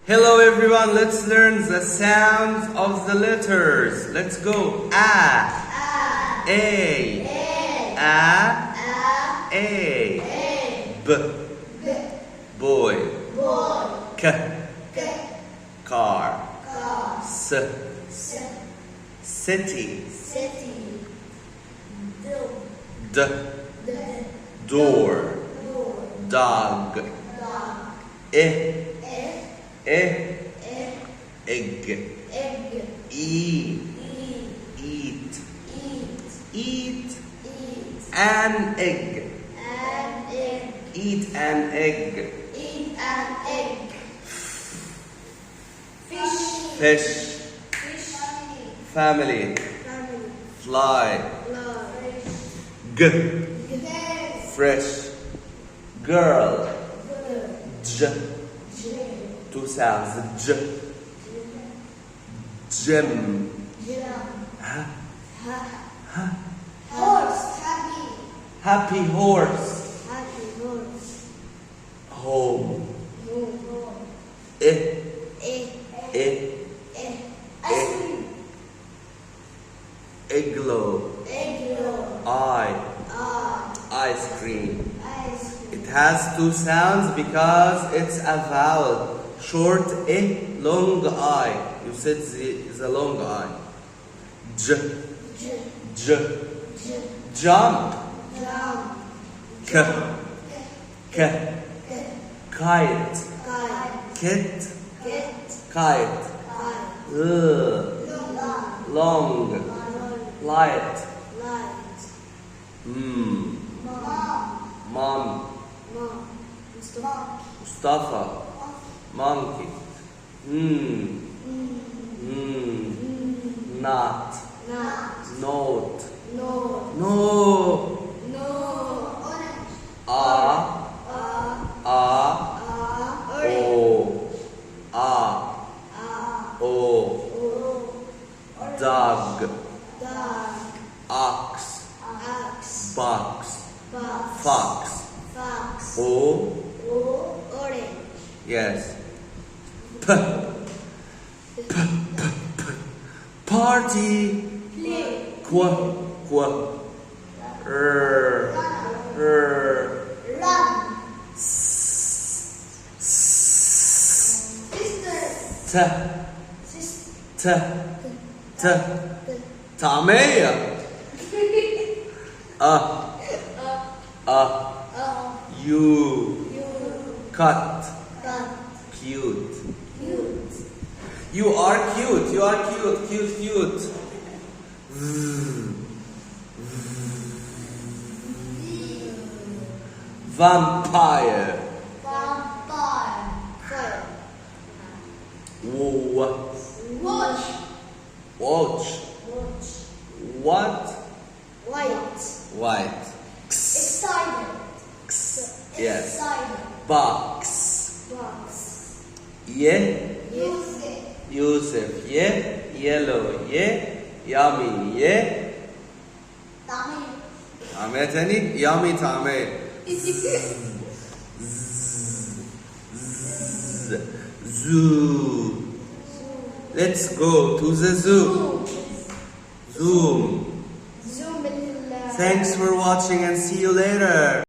Hello everyone, let's learn the sounds of the letters. Let's go. A, A, B, boy, K, car, S, city, D, door, dog, E, egg, E, eat, an egg, eat an egg, fish, family, fly, G, fresh, girl, J, two sounds, J, gym, happy horse, home, igloo, ice cream. It has two sounds because it's a vowel. Short I, long I. You said the long I. J, jump, K, kite, kit, kite, long, light, mom, Mustafa, monkey, not, note, no, dog, ox, box, fox, orange. Yes. Party. Qua. Run. طعمية. You. Cut. Cute. You are cute. Cute. Vampire. Watch. What? White. Excited. Yes. Excited. Box. Yusuf. Yellow. Yummy. طعمية تاني. Yummy طعمية. Zoo. Let's go to the zoo. Zoom. Thanks for watching and see you later.